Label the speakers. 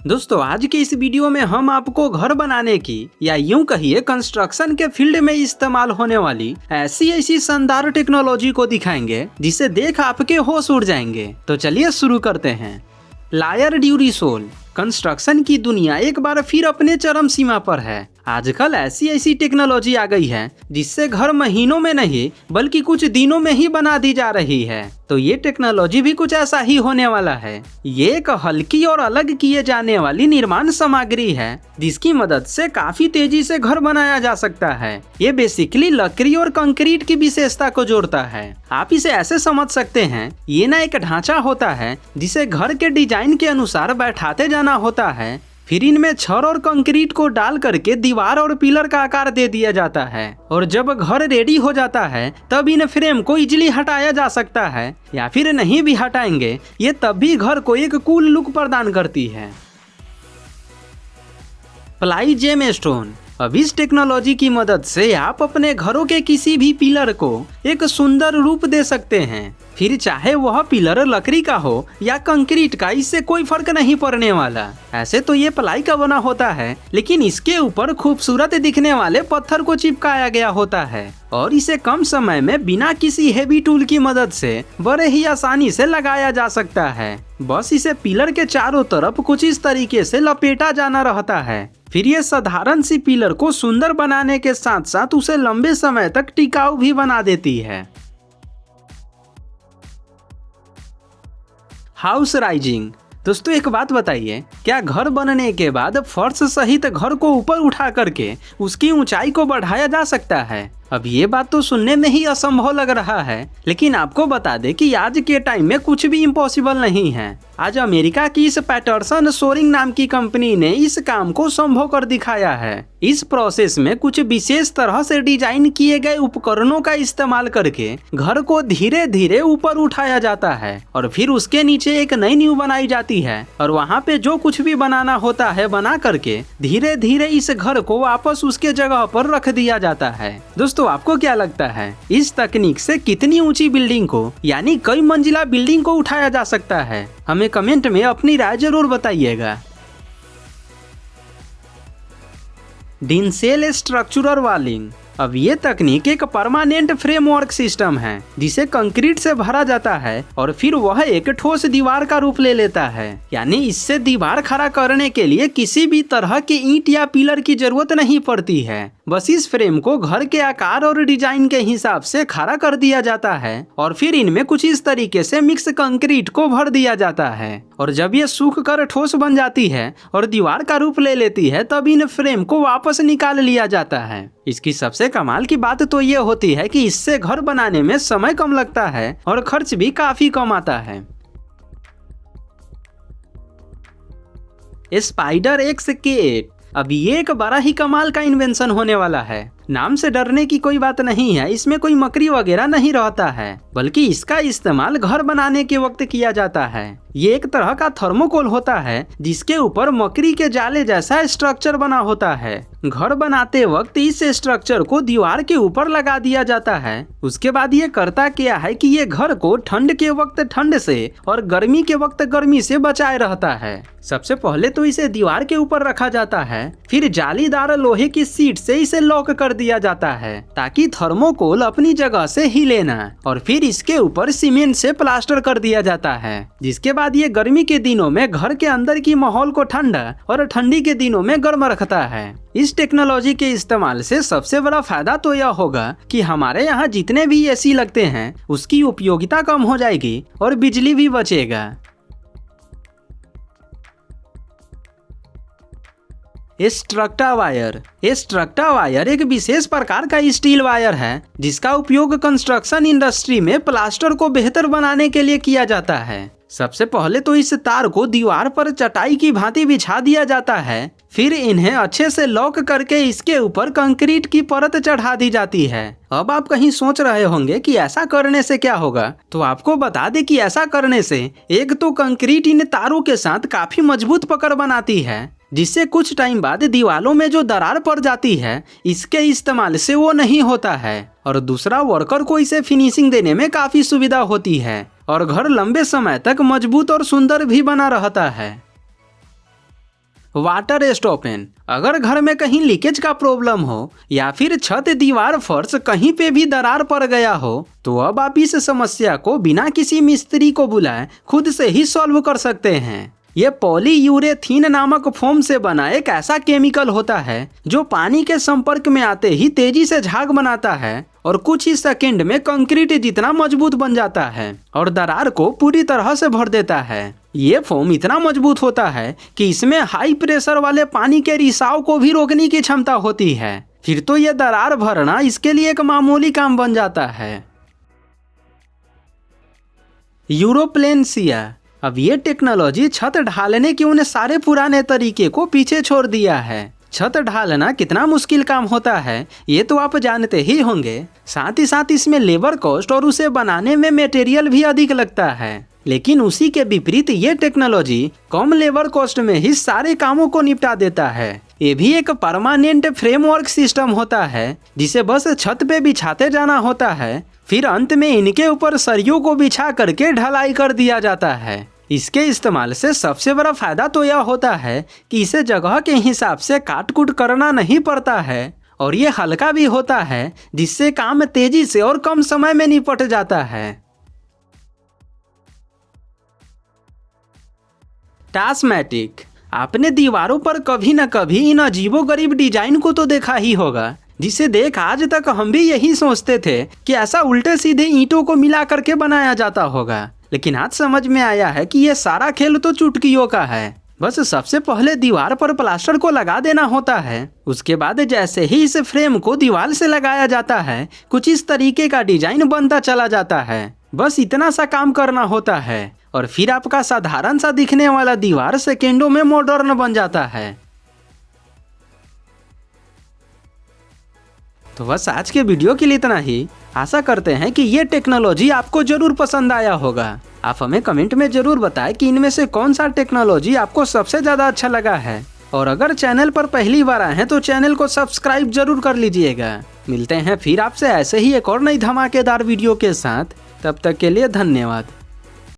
Speaker 1: दोस्तों आज के इस वीडियो में हम आपको घर बनाने की या यूं कहिए कंस्ट्रक्शन के फील्ड में इस्तेमाल होने वाली ऐसी शानदार टेक्नोलॉजी को दिखाएंगे जिसे देख आपके होश उड़ जाएंगे। तो चलिए शुरू करते हैं। लायर ड्यूरीसोल। कंस्ट्रक्शन की दुनिया एक बार फिर अपने चरम सीमा पर है। आजकल ऐसी टेक्नोलॉजी आ गई है जिससे घर महीनों में नहीं बल्कि कुछ दिनों में ही बना दी जा रही है। तो ये टेक्नोलॉजी भी कुछ ऐसा ही होने वाला है। ये एक हल्की और अलग किए जाने वाली निर्माण सामग्री है जिसकी मदद से काफी तेजी से घर बनाया जा सकता है। ये बेसिकली लकड़ी और कंक्रीट की विशेषता को जोड़ता है। आप इसे ऐसे समझ सकते हैं, ये ना एक ढांचा होता है जिसे घर के डिजाइन के अनुसार बैठाते जाना होता है, फिर इनमें छड़ और कंक्रीट को डाल करके दीवार और पिलर का आकार दे दिया जाता है और जब घर रेडी हो जाता है तब इन फ्रेम को इजीली हटाया जा सकता है या फिर नहीं भी हटाएंगे ये तब भी घर को एक कूल लुक प्रदान करती है। Ply gem stone. अब इस टेक्नोलॉजी की मदद से आप अपने घरों के किसी भी पिलर को एक सुंदर रूप दे सकते हैं, फिर चाहे वह पिलर लकड़ी का हो या कंक्रीट का, इससे कोई फर्क नहीं पड़ने वाला। ऐसे तो ये प्लाई का बना होता है लेकिन इसके ऊपर खूबसूरत दिखने वाले पत्थर को चिपकाया गया होता है और इसे कम समय में बिना किसी हेवी टूल की मदद से बड़े ही आसानी से लगाया जा सकता है। बस इसे पिलर के चारों तरफ कुछ इस तरीके से लपेटा जाना रहता है। फिर ये साधारण सी पिलर को सुंदर बनाने के साथ साथ उसे लंबे समय तक टिकाऊ भी बना देती है। House rising. दोस्तों एक बात बताइए, क्या घर बनने के बाद फर्श सहित घर को ऊपर उठा करके उसकी ऊंचाई को बढ़ाया जा सकता है? अब ये बात तो सुनने में ही असंभव लग रहा है, लेकिन आपको बता दें कि आज के टाइम में कुछ भी इम्पॉसिबल नहीं है। आज अमेरिका की इस पैटरसन सोरिंग नाम की कंपनी ने इस काम को संभव कर दिखाया है। इस प्रोसेस में कुछ विशेष तरह से डिजाइन किए गए उपकरणों का इस्तेमाल करके घर को धीरे धीरे ऊपर उठाया जाता है और फिर उसके नीचे एक नई नींव बनाई जाती है और वहाँ पे जो कुछ भी बनाना होता है बना करके धीरे धीरे इस घर को वापस उसके जगह पर रख दिया जाता है। दोस्तों आपको क्या लगता है, इस तकनीक से कितनी ऊंची बिल्डिंग को यानी कई मंजिला बिल्डिंग को उठाया जा सकता है? हमें कमेंट में अपनी राय जरूर बताइएगा। डिनसेल स्ट्रक्चरल वॉलिंग। अब ये तकनीक एक परमानेंट फ्रेमवर्क सिस्टम है जिसे कंक्रीट से भरा जाता है और फिर वह एक ठोस दीवार का रूप ले लेता है। यानी इससे दीवार खड़ा करने के लिए किसी भी तरह के ईंट या पिलर की जरूरत नहीं पड़ती है। बस इस फ्रेम को घर के आकार और डिजाइन के हिसाब से खड़ा कर दिया जाता है और फिर इनमें कुछ इस तरीके से मिक्स कंक्रीट को भर दिया जाता है और जब ये सूख कर ठोस बन जाती है और दीवार का रूप ले लेती है तब इन फ्रेम को वापस निकाल लिया जाता है। इसकी सबसे कमाल की बात तो ये होती है कि इससे घर बनाने में समय कम लगता है और खर्च भी काफी कम आता है। स्पाइडर एक्स-K8। अब ये एक बड़ा ही कमाल का इन्वेंशन होने वाला है। नाम से डरने की कोई बात नहीं है, इसमें कोई मकड़ी वगैरह नहीं रहता है बल्कि इसका इस्तेमाल घर बनाने के वक्त किया जाता है। ये एक तरह का थर्मोकोल होता है जिसके ऊपर मकड़ी के जाले जैसा स्ट्रक्चर बना होता है। घर बनाते वक्त इस स्ट्रक्चर को दीवार के ऊपर लगा दिया जाता है। उसके बाद ये करता क्या है कि ये घर को ठंड के वक्त ठंड से और गर्मी के वक्त गर्मी से बचाए रहता है। सबसे पहले तो इसे दीवार के ऊपर रखा जाता है, फिर जालीदार लोहे की सीट से इसे लॉक कर दिया जाता है ताकि थर्मोकोल अपनी जगह से हिले ना, और फिर इसके ऊपर सीमेंट से प्लास्टर कर दिया जाता है। जिसके बाद ये गर्मी के दिनों में घर के अंदर की माहौल को ठंडा और ठंडी के दिनों में गर्म रखता है। इस टेक्नोलॉजी के इस्तेमाल से सबसे बड़ा फायदा तो यह होगा कि हमारे यहाँ जितने भी एसी लगते हैं उसकी उपयोगिता कम हो जाएगी और बिजली भी बचेगा। स्ट्रक्टा वायर। स्ट्रक्टा वायर एक विशेष प्रकार का स्टील वायर है जिसका उपयोग कंस्ट्रक्शन इंडस्ट्री में प्लास्टर को बेहतर बनाने के लिए किया जाता है। सबसे पहले तो इस तार को दीवार पर चटाई की भांति बिछा दिया जाता है, फिर इन्हें अच्छे से लॉक करके इसके ऊपर कंक्रीट की परत चढ़ा दी जाती है। अब आप कहीं सोच रहे होंगे कि ऐसा करने से क्या होगा, तो आपको बता दें कि ऐसा करने से एक तो कंक्रीट इन तारों के साथ काफी मजबूत पकड़ बनाती है जिससे कुछ टाइम बाद दीवारों में जो दरार पड़ जाती है इसके इस्तेमाल से वो नहीं होता है, और दूसरा वर्कर को इसे फिनिशिंग देने में काफी सुविधा होती है और घर लंबे समय तक मजबूत और सुंदर भी बना रहता है। वाटर स्टॉपेन। अगर घर में कहीं लीकेज का प्रॉब्लम हो या फिर छत दीवार फर्श कहीं पे भी दरार पड़ गया हो तो अब आप इस समस्या को बिना किसी मिस्त्री को बुलाए खुद से ही सॉल्व कर सकते हैं। ये पॉलीयूरेथीन नामक फोम से बना एक ऐसा केमिकल होता है जो पानी के संपर्क में आते ही तेजी से झाग बनाता है और कुछ ही सेकंड में कंक्रीट जितना मजबूत बन जाता है और दरार को पूरी तरह से भर देता है। ये फोम इतना मजबूत होता है कि इसमें हाई प्रेशर वाले पानी के रिसाव को भी रोकने की क्षमता होती है। फिर तो ये दरार भरना इसके लिए एक मामूली काम बन जाता है। यूरोप्लेनसिया। अब ये टेक्नोलॉजी छत ढालने के उन सारे पुराने तरीके को पीछे छोड़ दिया है। छत ढालना कितना मुश्किल काम होता है ये तो आप जानते ही होंगे। साथ ही साथ इसमें लेबर कॉस्ट और उसे बनाने में मटेरियल भी अधिक लगता है। लेकिन उसी के विपरीत ये टेक्नोलॉजी कम लेबर कॉस्ट में ही सारे कामों को निपटा देता है। ये भी एक परमानेंट फ्रेमवर्क सिस्टम होता है जिसे बस छत पे बिछाते जाना होता है, फिर अंत में इनके ऊपर सरियों को बिछा करके ढलाई कर दिया जाता है। इसके इस्तेमाल से सबसे बड़ा फायदा तो यह होता है कि इसे जगह के हिसाब से काट कूट करना नहीं पड़ता है और ये हल्का भी होता है जिससे काम तेजी से और कम समय में निपट जाता है। टास्मैटिक। आपने दीवारों पर कभी न कभी इन अजीबोगरीब डिजाइन को तो देखा ही होगा जिसे देख आज तक हम भी यही सोचते थे कि ऐसा उल्टे सीधे ईंटों को मिला करके बनाया जाता होगा। लेकिन आज समझ में आया है कि ये सारा खेल तो चुटकियों का है। बस सबसे पहले दीवार पर प्लास्टर को लगा देना होता है। उसके बाद जैसे ही इस फ्रेम को दीवार से लगाया जाता है कुछ इस तरीके का डिजाइन बनता चला जाता है। बस इतना सा काम करना होता है और फिर आपका साधारण सा दिखने वाला दीवार सेकेंडों में मॉडर्न बन जाता है। तो बस आज के वीडियो के लिए इतना ही। आशा करते हैं कि ये टेक्नोलॉजी आपको जरूर पसंद आया होगा। आप हमें कमेंट में जरूर बताएं कि इनमें से कौन सा टेक्नोलॉजी आपको सबसे ज़्यादा अच्छा लगा है। और अगर चैनल पर पहली बार आए हैं तो चैनल को सब्सक्राइब जरूर कर लीजिएगा। मिलते हैं फिर आपसे ऐसे ही एक और नई धमाकेदार वीडियो के साथ। तब तक के लिए धन्यवाद।